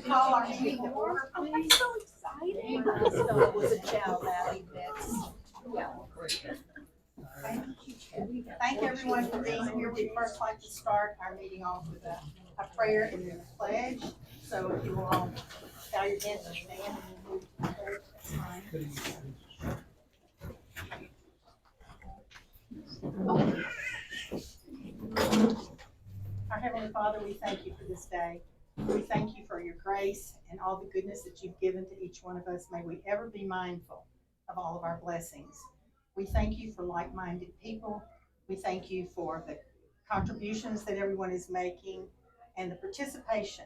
Call our meeting to order, please. I'm so excited. So it was a chow rally that's, yeah. Thank everyone for being here. We'd first like to start our meeting off with a prayer and then a pledge. So if you will all bow your heads and stand and move to the pledge, that's fine. Our Heavenly Father, we thank you for this day. We thank you for your grace and all the goodness that you've given to each one of us. May we ever be mindful of all of our blessings. We thank you for like-minded people. We thank you for the contributions that everyone is making and the participation.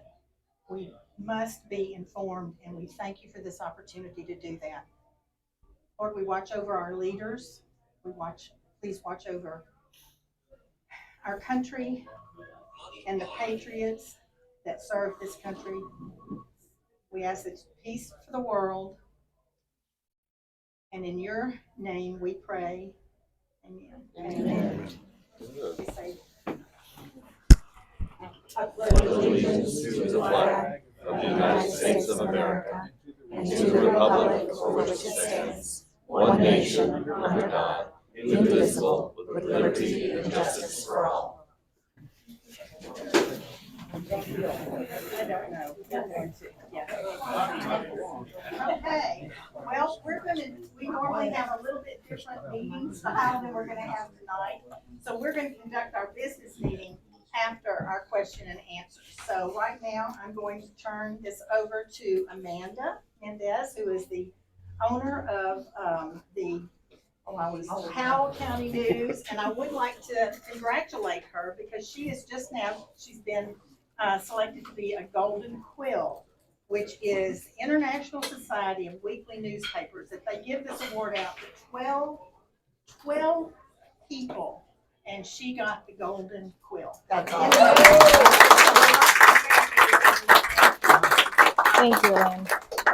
We must be informed, and we thank you for this opportunity to do that. Lord, we watch over our leaders. Please watch over our country and the patriots that serve this country. We ask that peace for the world. And in your name we pray. Amen. Amen. We say, I pledge allegiance to the flag of the United States of America and to the republic for which it stands, one nation, under God, indivisible, with liberty and justice for all. I don't know. Yeah. Okay. Well, we normally have a little bit different meeting style than we're going to have tonight. So we're going to conduct our business meeting after our question and answer. So right now, I'm going to turn this over to Amanda Mendez, who is the owner of the Howell County News, and I would like to congratulate her because she's been selected to be a Golden Quill, which is the International Society of Weekly Newspapers. That they give this award out to 12 people, and she got the Golden Quill. That's awesome. Thank you, Lynn.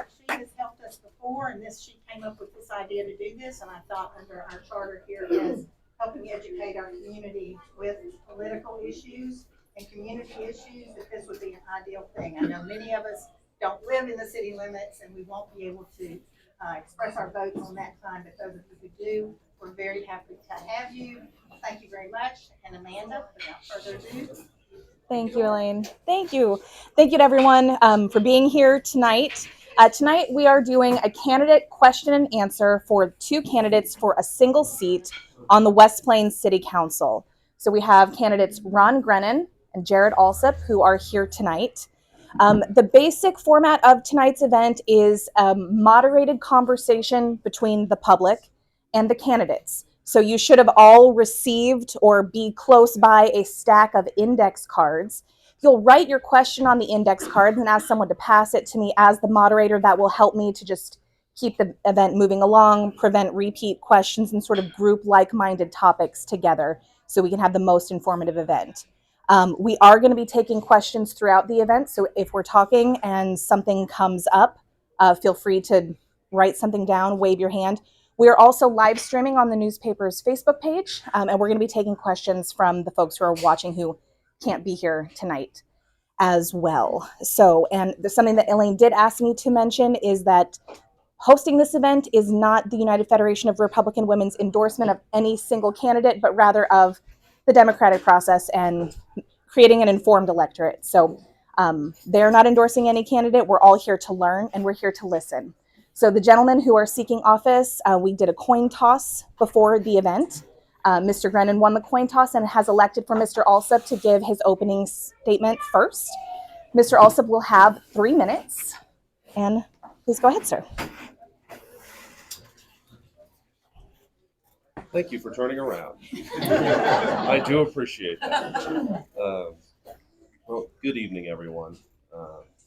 She has helped us before, and she came up with this idea to do this, and I thought under our charter here as helping educate our community with political issues and community issues, that this would be an ideal thing. I know many of us don't live in the city limits, and we won't be able to express our votes on that time, but those of you who do, we're very happy to have you. Thank you very much. And Amanda, without further ado. Thank you, Elaine. Thank you. Thank you to everyone for being here tonight. Tonight we are doing a candidate question and answer for 2 candidates for a single seat on the West Plains City Council. So we have candidates Grennan and Jarryd Alsup who are here tonight. The basic format of tonight's event is a moderated conversation between the public and the candidates. So you should have all received or be close by a stack of index cards. You'll write your question on the index card and ask someone to pass it to me as the moderator. That will help me to just keep the event moving along, prevent repeat questions, and sort of group like-minded topics together so we can have the most informative event. We are going to be taking questions throughout the event, so if we're talking and something comes up, feel free to write something down, wave your hand. We are also live streaming on the newspaper's Facebook page, and we're going to be taking questions from the folks who are watching who can't be here tonight as well. So, and there's something that Elaine did ask me to mention is that hosting this event is not the United Federation of Republican Women's endorsement of any single candidate, but rather of the democratic process and creating an informed electorate. So they're not endorsing any candidate. We're all here to learn, and we're here to listen. So the gentlemen who are seeking office, we did a coin toss before the event. Mr. Grennan won the coin toss and has elected for Mr. Alsup to give his opening statement first. Mr. Alsup will have 3 minutes. And please go ahead, sir. Thank you for turning around. I do appreciate that. Well, good evening, everyone.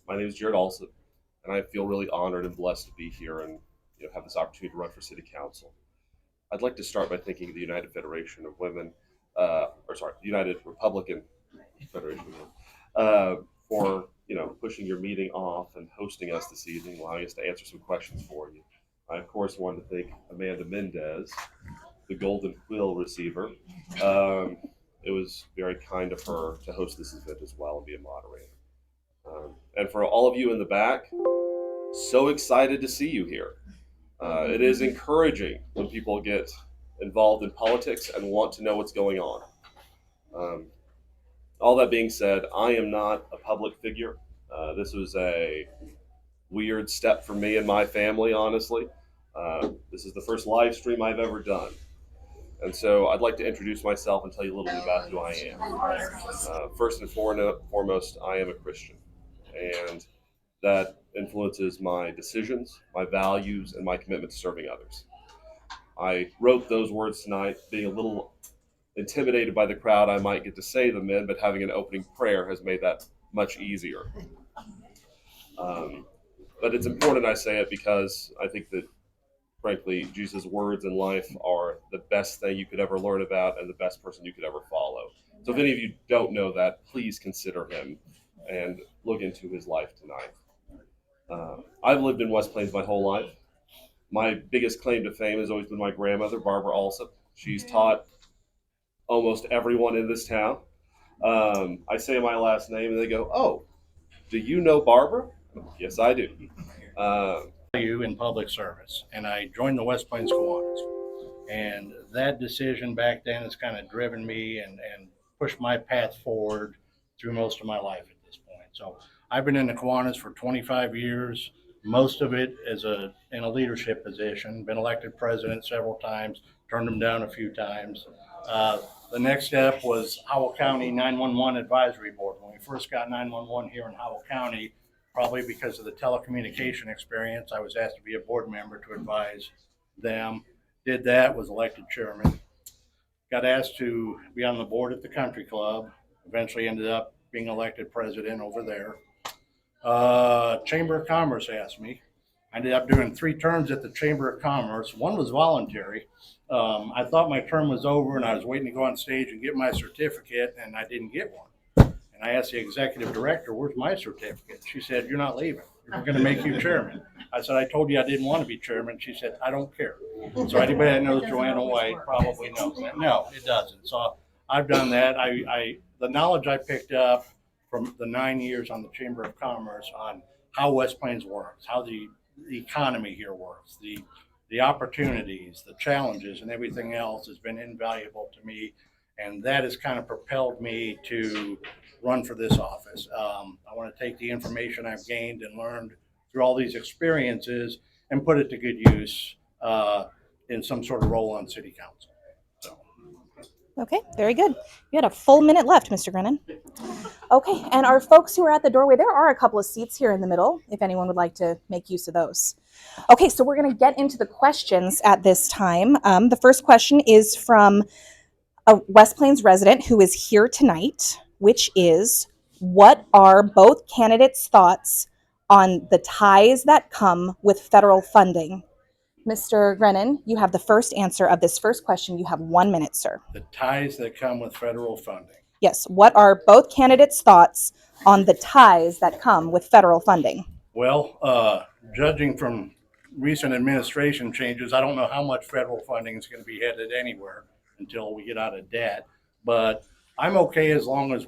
My name is Jarryd Alsup, and I feel really honored and blessed to be here and have this opportunity to run for City Council. I'd like to start by thanking the United Federation of Women, United Republican Federation of Women, for pushing your meeting off and hosting us this evening, allowing us to answer some questions for you. I, of course, wanted to thank Amanda Mendez, the Golden Quill receiver. It was very kind of her to host this event as well and be a moderator. And for all of you in the back, so excited to see you here. It is encouraging when people get involved in politics and want to know what's going on. All that being said, I am not a public figure. This was a weird step for me and my family, honestly. This is the first live stream I've ever done. And so I'd like to introduce myself and tell you a little bit about who I am. First and foremost, I am a Christian. And that influences my decisions, my values, and my commitment to serving others. I wrote those words tonight, being a little intimidated by the crowd I might get to say them in, but having an opening prayer has made that much easier. But it's important I say it because I think that, frankly, Jesus' words in life are the best thing you could ever learn about and the best person you could ever follow. So if any of you don't know that, please consider him and look into his life tonight. I've lived in West Plains my whole life. My biggest claim to fame has always been my grandmother, Barbara Alsup. She's taught almost everyone in this town. I say my last name and they go, "Oh, do you know Barbara?" Yes, I do. Value in public service, and I joined the West Plains Kiwanis. And that decision back then has kind of driven me and pushed my path forward through most of my life at this point. So I've been in the Kiwanis for 25 years, most of it in a leadership position, been elected president several times, turned them down a few times. The next step was Howell County 911 Advisory Board. When we first got 911 here in Howell County, probably because of the telecommunication experience, I was asked to be a board member to advise them. Did that, was elected chairman. Got asked to be on the board at the country club. Eventually ended up being elected president over there. Chamber of Commerce asked me. I ended up doing 3 terms at the Chamber of Commerce. One was voluntary. I thought my term was over and I was waiting to go on stage and get my certificate, and I didn't get one. And I asked the executive director, "Where's my certificate?" She said, "You're not leaving. We're going to make you chairman." I said, "I told you I didn't want to be chairman." She said, "I don't care." So anybody that knows Joanna White probably knows that. No, it doesn't. So I've done that. The knowledge I picked up from the 9 years on the Chamber of Commerce on how West Plains works, how the economy here works, the opportunities, the challenges, and everything else has been invaluable to me. And that has kind of propelled me to run for this office. I want to take the information I've gained and learned through all these experiences and put it to good use in some sort of role on city council. So. Okay, very good. You had a full minute left, Mr. Grennan. Okay, and our folks who are at the doorway, there are a couple of seats here in the middle, if anyone would like to make use of those. Okay, so we're going to get into the questions at this time. The first question is from a West Plains resident who is here tonight, which is, what are both candidates' thoughts on the ties that come with federal funding? Mr. Grennan, you have the first answer of this first question. You have 1 minute, sir. The ties that come with federal funding. Yes, what are both candidates' thoughts on the ties that come with federal funding? Well, judging from recent administration changes, I don't know how much federal funding is going to be headed anywhere until we get out of debt. But I'm okay as long as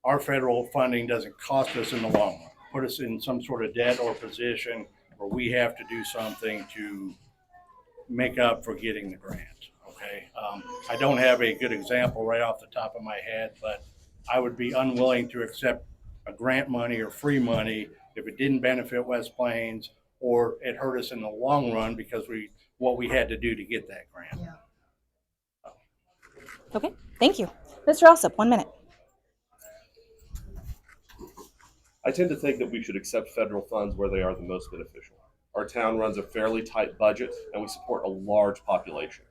our federal funding doesn't cost us in the long run, put us in some sort of debt or position where we have to do something to make up for getting the grant. Okay. I don't have a good example right off the top of my head, but I would be unwilling to accept a grant money or free money if it didn't benefit West Plains or it hurt us in the long run because what we had to do to get that grant. Yeah. Okay, thank you. Mr. Alsup, 1 minute. I tend to think that we should accept federal funds where they are the most beneficial. Our town runs a fairly tight budget and we support a large population.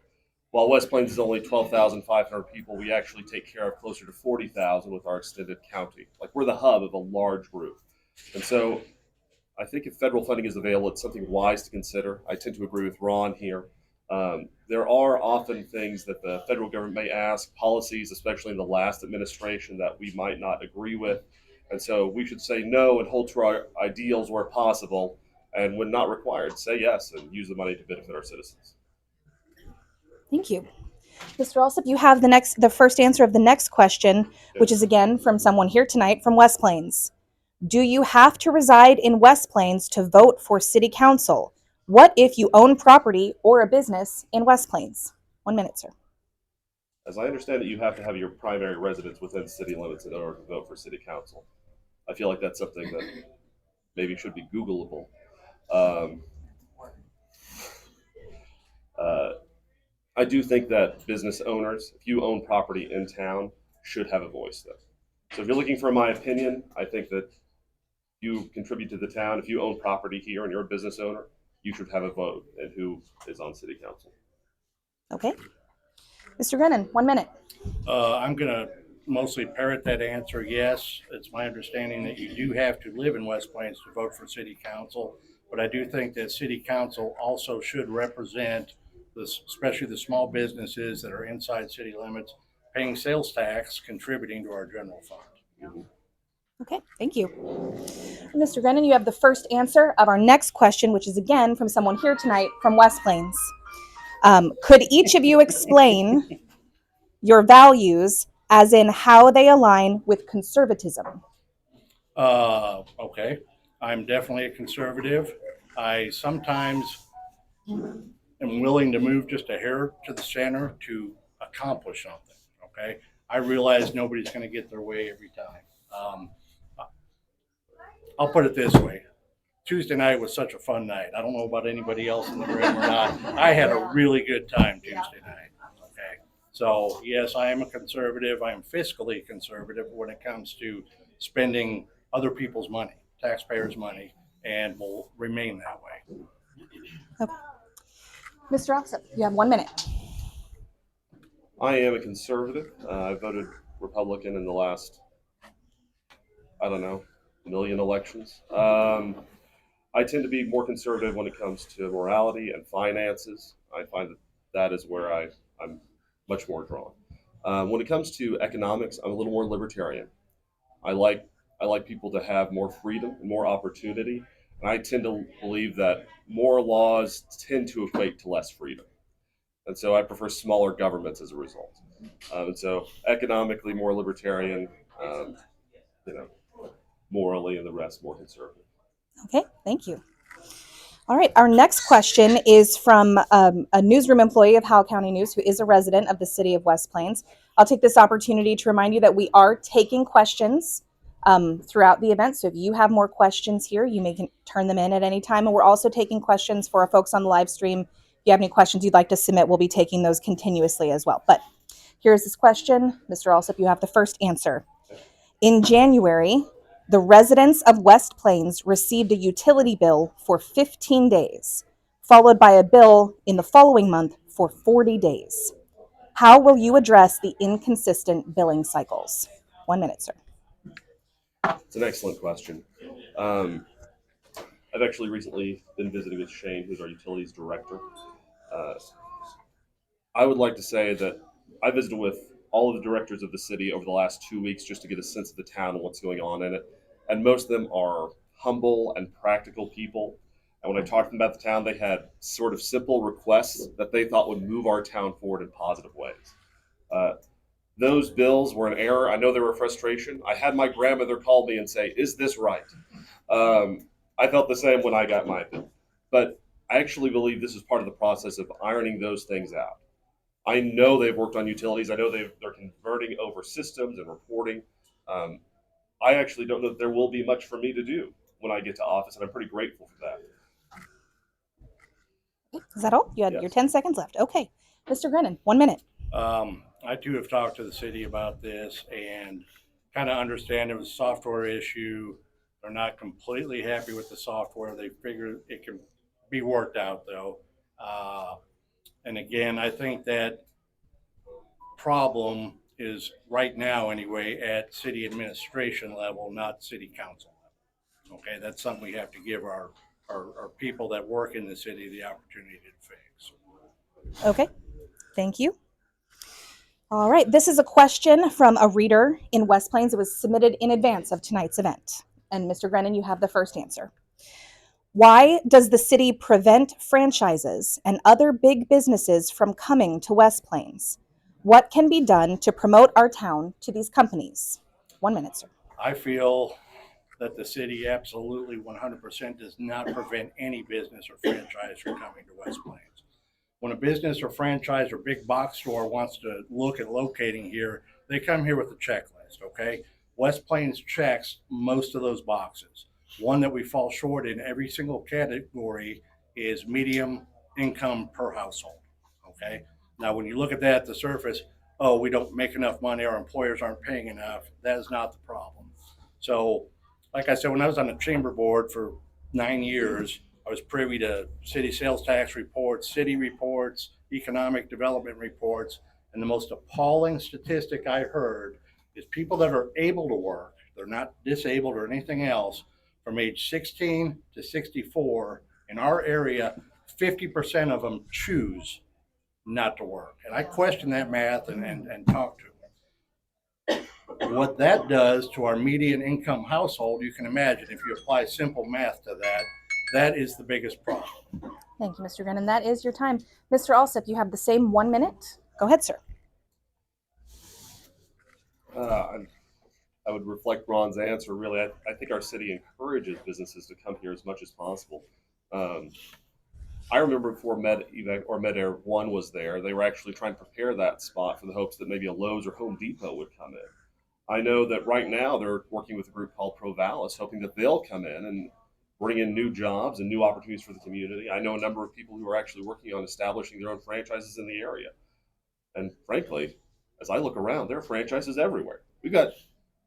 While West Plains is only 12,500 people, we actually take care of closer to 40,000 with our extended county. Like, we're the hub of a large group. And so I think if federal funding is available, it's something wise to consider. I tend to agree with Ron here. There are often things that the federal government may ask, policies, especially in the last administration, that we might not agree with. And so we should say no and hold to our ideals where possible, and when not required, say yes and use the money to benefit our citizens. Thank you. Mr. Alsup, you have the first answer of the next question, which is again from someone here tonight from West Plains. Do you have to reside in West Plains to vote for city council? What if you own property or a business in West Plains? 1 minute, sir. As I understand it, you have to have your primary residence within city limits in order to vote for city council. I feel like that's something that maybe should be Googleable. Um, uh, I do think that business owners, if you own property in town, should have a voice there. So if you're looking for my opinion, I think that you contribute to the town. If you own property here and you're a business owner, you should have a vote in who is on city council. Okay. Mr. Grennan, 1 minute. I'm going to mostly parrot that answer. Yes, it's my understanding that you do have to live in West Plains to vote for city council, but I do think that city council also should represent especially the small businesses that are inside city limits, paying sales tax, contributing to our general fund. Okay, thank you. Mr. Grennan, you have the first answer of our next question, which is again from someone here tonight from West Plains. Could each of you explain your values as in how they align with conservatism? Okay, I'm definitely a conservative. I sometimes am willing to move just a hair to the center to accomplish something. Okay, I realize nobody's going to get their way every time. I'll put it this way. Tuesday night was such a fun night. I don't know about anybody else in the room or not. I had a really good time Tuesday night. Okay. So yes, I am a conservative. I am fiscally conservative when it comes to spending other people's money, taxpayers' money, and will remain that way. Okay. Mr. Alsup, you have 1 minute. I am a conservative. I voted Republican in the last, I don't know, million elections. I tend to be more conservative when it comes to morality and finances. I find that is where I'm much more drawn. When it comes to economics, I'm a little more libertarian. I like people to have more freedom and more opportunity, and I tend to believe that more laws tend to equate to less freedom, and so I prefer smaller governments as a result. And so economically more libertarian, you know, morally and the rest more conservative. Okay, thank you. All right, our next question is from a newsroom employee of Howell County News who is a resident of the city of West Plains. I'll take this opportunity to remind you that we are taking questions throughout the event. So if you have more questions here, you may turn them in at any time. And we're also taking questions for our folks on the live stream. If you have any questions you'd like to submit, we'll be taking those continuously as well. But here's this question. Mr. Alsup, you have the first answer. In January, the residents of West Plains received a utility bill for 15 days, followed by a bill in the following month for 40 days. How will you address the inconsistent billing cycles? 1 minute, sir. It's an excellent question. I've actually recently been visiting with Shane, who's our utilities director. I would like to say that I visited with all of the directors of the city over the last 2 weeks just to get a sense of the town and what's going on in it. And most of them are humble and practical people. And when I talked to them about the town, they had sort of simple requests that they thought would move our town forward in positive ways. Those bills were an error. I know they were a frustration. I had my grandmother call me and say, "Is this right?" I felt the same when I got my bill. But I actually believe this is part of the process of ironing those things out. I know they've worked on utilities. I know they're converting over systems and reporting. I actually don't know that there will be much for me to do when I get to office, and I'm pretty grateful for that. Is that all? You had your 10 seconds left. Okay. Mr. Grennan, 1 minute. I too have talked to the city about this and kind of understand it was a software issue. They're not completely happy with the software. They figure it can be worked out though. And again, I think that problem is right now anyway at city administration level, not city council level. Okay, that's something we have to give our people that work in the city the opportunity to fix. Okay, thank you. All right, this is a question from a reader in West Plains. It was submitted in advance of tonight's event. And Mr. Grennan, you have the first answer. Why does the city prevent franchises and other big businesses from coming to West Plains? What can be done to promote our town to these companies? 1 minute, sir. I feel that the city absolutely 100% does not prevent any business or franchise from coming to West Plains. When a business or franchise or big box store wants to look at locating here, they come here with a checklist, okay? West Plains checks most of those boxes. One that we fall short in every single category is medium income per household, okay? Now, when you look at that at the surface, oh, we don't make enough money, our employers aren't paying enough. That is not the problem. So, like I said, when I was on the chamber board for 9 years, I was privy to city sales tax reports, city reports, economic development reports, and the most appalling statistic I heard is people that are able to work, they're not disabled or anything else, from age 16 to 64 in our area, 50% of them choose not to work. And I question that math and talk to them. What that does to our median income household, you can imagine if you apply simple math to that, that is the biggest problem. Thank you, Mr. Grennan. That is your time. Mr. Alsup, you have the same 1 minute. Go ahead, sir. I would reflect Ron's answer. Really, I think our city encourages businesses to come here as much as possible. I remember before MedAir 1 was there, they were actually trying to prepare that spot for the hopes that maybe a Lowe's or Home Depot would come in. I know that right now they're working with a group called Provalis, hoping that they'll come in and bring in new jobs and new opportunities for the community. I know a number of people who are actually working on establishing their own franchises in the area. And frankly, as I look around, there are franchises everywhere. We've got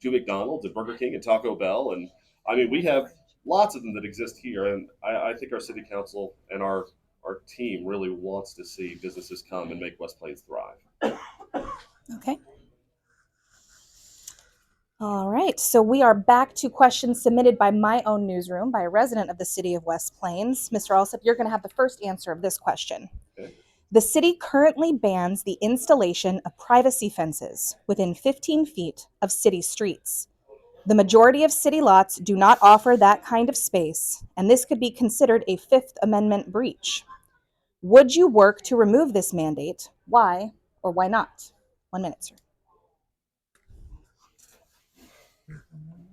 2 McDonald's and Burger King and Taco Bell. And I mean, we have lots of them that exist here. And I think our city council and our team really wants to see businesses come and make West Plains thrive. Okay. All right, so we are back to questions submitted by my own newsroom by a resident of the city of West Plains. Mr. Alsup, you're going to have the first answer of this question. Okay. The city currently bans the installation of privacy fences within 15 feet of city streets. The majority of city lots do not offer that kind of space, and this could be considered a Fifth Amendment breach. Would you work to remove this mandate? Why or why not? 1 minute, sir.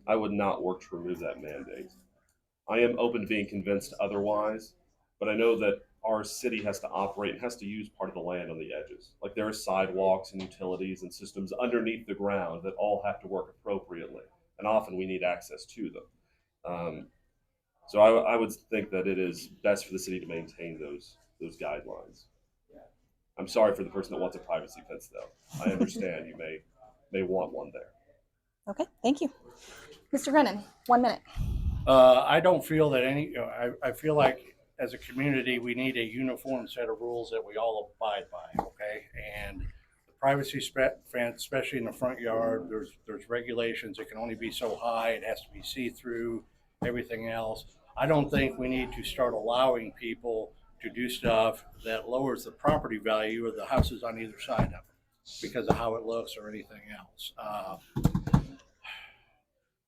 I would not work to remove that mandate. I am open to being convinced otherwise, but I know that our city has to operate and has to use part of the land on the edges. Like there are sidewalks and utilities and systems underneath the ground that all have to work appropriately, and often we need access to them. So I would think that it is best for the city to maintain those guidelines. I'm sorry for the person that wants a privacy fence, though. I understand you may want one there. Okay, thank you. Mr. Grennan, 1 minute. I don't feel that I feel like as a community, we need a uniform set of rules that we all abide by, okay? And the privacy fence, especially in the front yard, there's regulations. It can only be so high. It has to be see-through, everything else. I don't think we need to start allowing people to do stuff that lowers the property value of the houses on either side of them because of how it looks or anything else.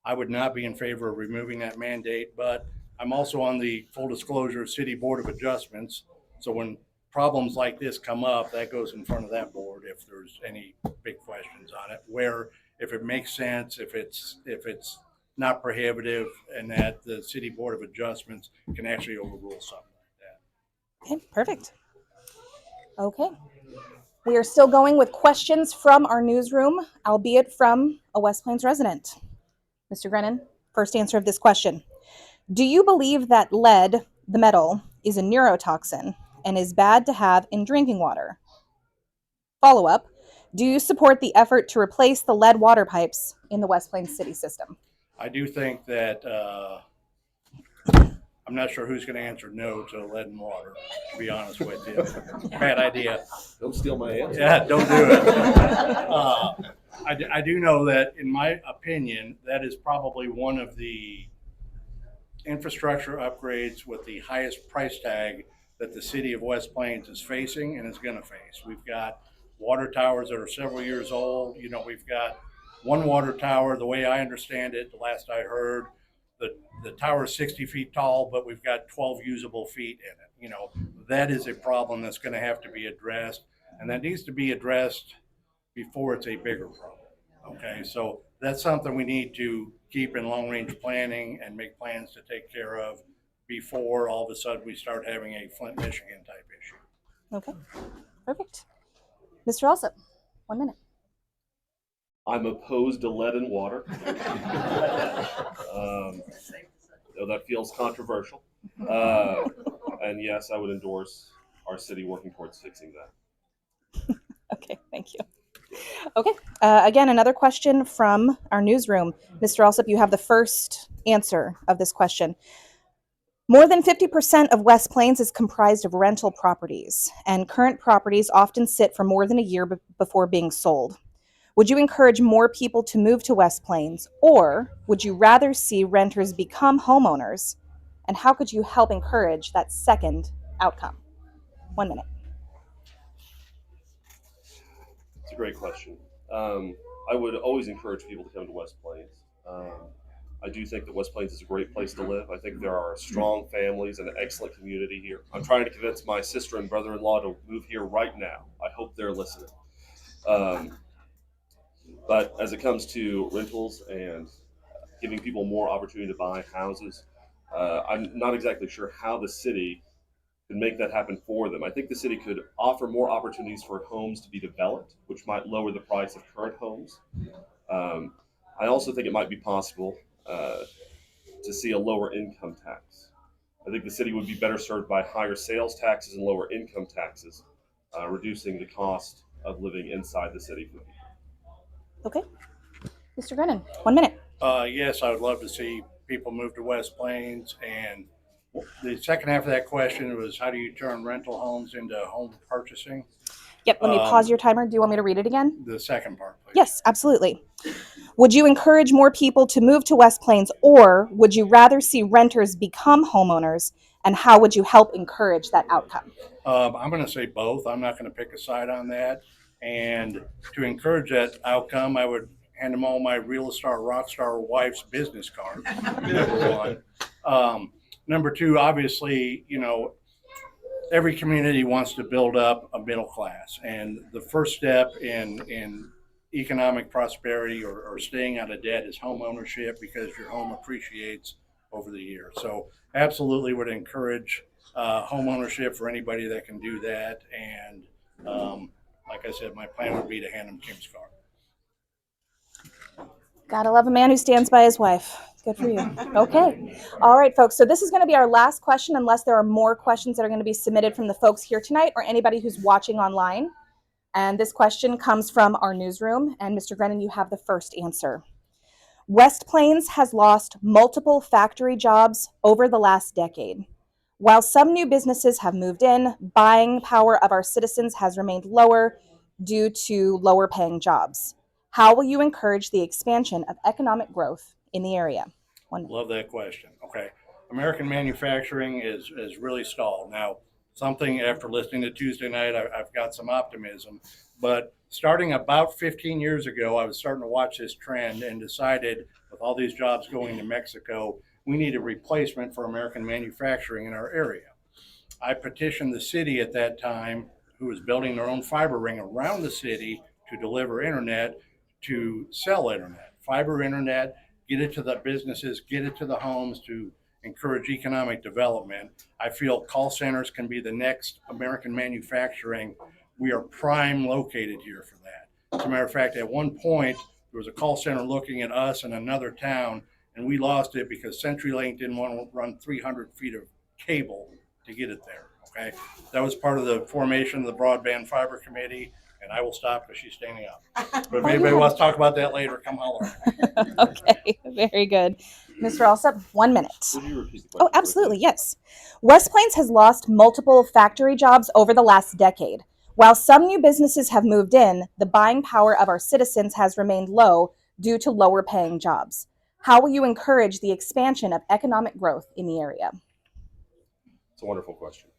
I would not be in favor of removing that mandate, but I'm also on the full disclosure City Board of Adjustments. So when problems like this come up, that goes in front of that board if there's any big questions on it, where if it makes sense, if it's not prohibitive, and that the City Board of Adjustments can actually overrule something like that. Okay, perfect. Okay. We are still going with questions from our newsroom, albeit from a West Plains resident. Mr. Grennan, first answer of this question. Do you believe that lead, the metal, is a neurotoxin and is bad to have in drinking water? Follow-up, do you support the effort to replace the lead water pipes in the West Plains city system? I do think that I'm not sure who's going to answer no to lead and water, to be honest with you. Bad idea. Don't steal my answer. Yeah, don't do it. I do know that, in my opinion, that is probably one of the infrastructure upgrades with the highest price tag that the city of West Plains is facing and is going to face. We've got water towers that are several years old. You know, we've got one water tower, the way I understand it, the last I heard, the tower is 60 feet tall, but we've got 12 usable feet in it. You know, that is a problem that's going to have to be addressed, and that needs to be addressed before it's a bigger problem. Okay, so that's something we need to keep in long-range planning and make plans to take care of before all of a sudden we start having a Flint, Michigan type issue. Okay, perfect. Mr. Alsup, 1 minute. I'm opposed to lead and water. Though that feels controversial. And yes, I would endorse our city working towards fixing that. Okay, thank you. Okay, again, another question from our newsroom. Mr. Alsup, you have the first answer of this question. More than 50% of West Plains is comprised of rental properties, and current properties often sit for more than a year before being sold. Would you encourage more people to move to West Plains, or would you rather see renters become homeowners? And how could you help encourage that second outcome? 1 minute. It's a great question. I would always encourage people to come to West Plains. I do think that West Plains is a great place to live. I think there are strong families and an excellent community here. I'm trying to convince my sister and brother-in-law to move here right now. I hope they're listening. But as it comes to rentals and giving people more opportunity to buy houses, I'm not exactly sure how the city could make that happen for them. I think the city could offer more opportunities for homes to be developed, which might lower the price of current homes. I also think it might be possible to see a lower income tax. I think the city would be better served by higher sales taxes and lower income taxes, reducing the cost of living inside the city for people. Okay. Mr. Grennan, 1 minute. Yes, I would love to see people move to West Plains. And the second half of that question was, how do you turn rental homes into home purchasing? Yep, let me pause your timer. Do you want me to read it again? The second part, please. Yes, absolutely. Would you encourage more people to move to West Plains, or would you rather see renters become homeowners? And how would you help encourage that outcome? I'm going to say both. I'm not going to pick a side on that. And to encourage that outcome, I would hand them all my real star, rock star wife's business card. Number one. Number two, obviously, every community wants to build up a middle class. And the first step in economic prosperity or staying out of debt is home ownership, because your home appreciates over the year. So absolutely would encourage home ownership for anybody that can do that. And like I said, my plan would be to hand them Kim's card. Gotta love a man who stands by his wife. Good for you. Okay. All right, folks. So this is going to be our last question, unless there are more questions that are going to be submitted from the folks here tonight or anybody who's watching online. And this question comes from our newsroom. And Mr. Grennan, you have the first answer. West Plains has lost multiple factory jobs over the last decade. While some new businesses have moved in, buying power of our citizens has remained lower due to lower paying jobs. How will you encourage the expansion of economic growth in the area? Love that question. Okay. American manufacturing is really stalled. Now, something after listening to Tuesday night, I've got some optimism. But starting about 15 years ago, I was starting to watch this trend and decided, with all these jobs going to Mexico, we need a replacement for American manufacturing in our area. I petitioned the city at that time, who was building their own fiber ring around the city to deliver internet, to sell internet, fiber internet, get it to the businesses, get it to the homes to encourage economic development. I feel call centers can be the next American manufacturing. We are prime located here for that. As a matter of fact, at one point, there was a call center looking at us in another town, and we lost it because CenturyLink didn't want to run 300 feet of cable to get it there. Okay, that was part of the formation of the Broadband Fiber Committee, and I will stop because she's standing up. But if anybody wants to talk about that later, come holler. Okay, very good. Mr. Alsup, 1 minute. Would you repeat the question? Oh, absolutely, yes. West Plains has lost multiple factory jobs over the last decade. While some new businesses have moved in, the buying power of our citizens has remained low due to lower paying jobs. How will you encourage the expansion of economic growth in the area? It's a wonderful question.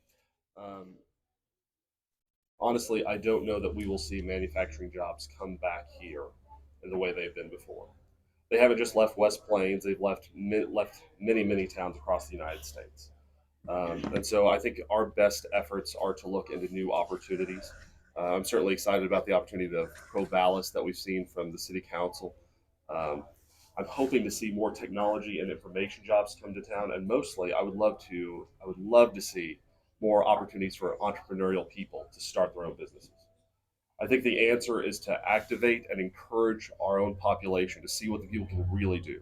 Honestly, I don't know that we will see manufacturing jobs come back here in the way they've been before. They haven't just left West Plains, they've left many, many towns across the United States. And so I think our best efforts are to look into new opportunities. I'm certainly excited about the opportunity of pro-ballast that we've seen from the City Council. I'm hoping to see more technology and information jobs come to town, and mostly I would love to see more opportunities for entrepreneurial people to start their own businesses. I think the answer is to activate and encourage our own population to see what the people can really do.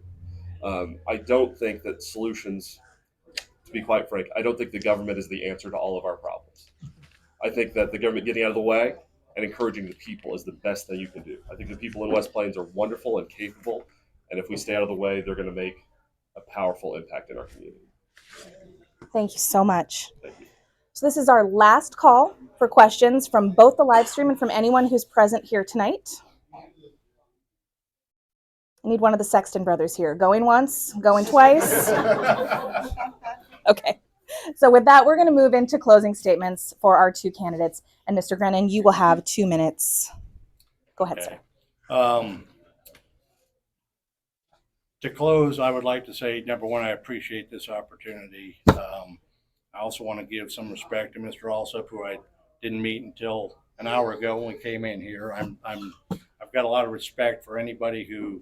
I don't think that solutions, to be quite frank, I don't think the government is the answer to all of our problems. I think that the government getting out of the way and encouraging the people is the best thing you can do. I think the people in West Plains are wonderful and capable, and if we stay out of the way, they're going to make a powerful impact in our community. Thank you so much. Thank you. So this is our last call for questions from both the live stream and from anyone who's present here tonight. I need one of the Sexton brothers here. Going once, going twice. Okay. So with that, we're going to move into closing statements for our two candidates. And Mr. Grennan, you will have 2 minutes. Go ahead, Okay. sir. To close, I would like to say, number one, I appreciate this opportunity. I also want to give some respect to Mr. Alsup, who I didn't meet until an hour ago when we came in here. I've got a lot of respect for anybody who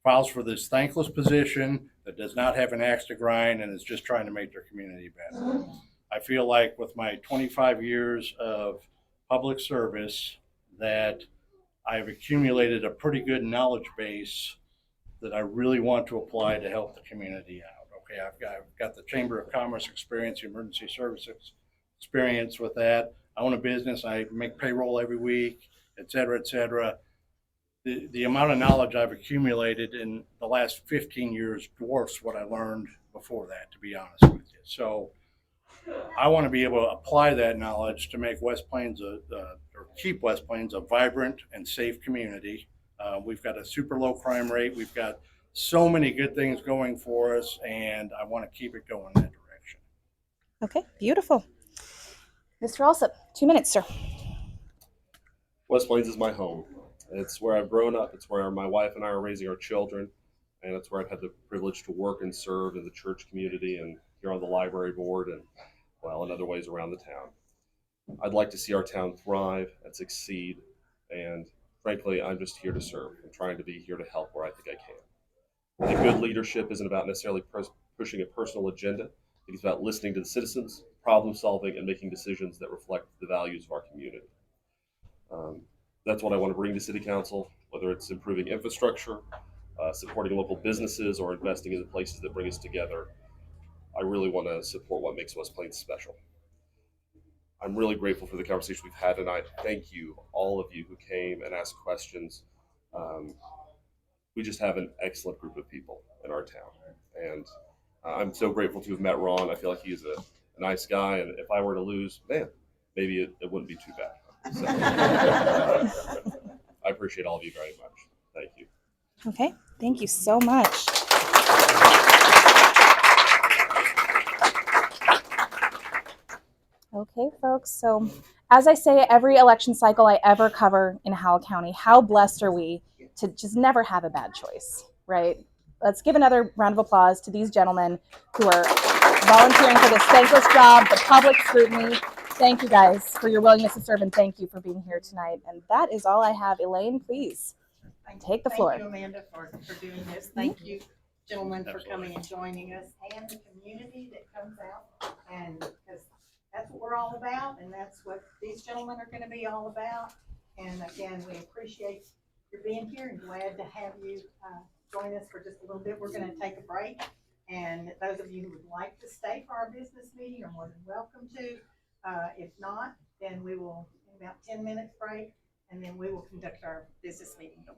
files for this thankless position that does not have an axe to grind and is just trying to make their community better. I feel like with my 25 years of public service that I've accumulated a pretty good knowledge base that I really want to apply to help the community out. Okay, I've got the Chamber of Commerce experience, emergency services experience with that. I own a business, I make payroll every week, et cetera, et cetera. The amount of knowledge I've accumulated in the last 15 years dwarfs what I learned before that, to be honest with you. So I want to be able to apply that knowledge to make West Plains or keep West Plains a vibrant and safe community. We've got a super low crime rate. We've got so many good things going for us, and I want to keep it going in that direction. Okay, beautiful. Mr. Alsup, 2 minutes, sir. West Plains is my home. It's where I've grown up. It's where my wife and I are raising our children, and it's where I've had the privilege to work and serve in the church community and here on the library board and, well, in other ways around the town. I'd like to see our town thrive and succeed, and frankly, I'm just here to serve. I'm trying to be here to help where I think I can. I think good leadership isn't about necessarily pushing a personal agenda. It's about listening to the citizens, problem solving, and making decisions that reflect the values of our community. That's what I want to bring to City Council, whether it's improving infrastructure, supporting local businesses, or investing in the places that bring us together. I really want to support what makes West Plains special. I'm really grateful for the conversation we've had tonight. Thank you, all of you who came and asked questions. We just have an excellent group of people in our town. And I'm so grateful to have met Ron. I feel like he's a nice guy. And if I were to lose, man, maybe it wouldn't be too bad. So, I appreciate all of you very much. Thank you. Okay, thank you so much. Okay, folks, so as I say every election cycle I ever cover in Howell County, how blessed are we to just never have a bad choice, right? Let's give another round of applause to these gentlemen who are volunteering for this thankless job, the public scrutiny. Thank you guys for your willingness to serve, and thank you for being here tonight. And that is all I have. Elaine, please take the floor. Thank you, Amanda, for doing this. Thank you, gentlemen, for coming and joining us, and the community that comes out, and because that's what we're all about, and that's what these gentlemen are going to be all about. And again, we appreciate your being here and glad to have you join us for just a little bit. We're going to take a break, and those of you who would like to stay for our business meeting are more than welcome to. If not, then we will, in about 10 minutes break, and then we will conduct our business meeting. But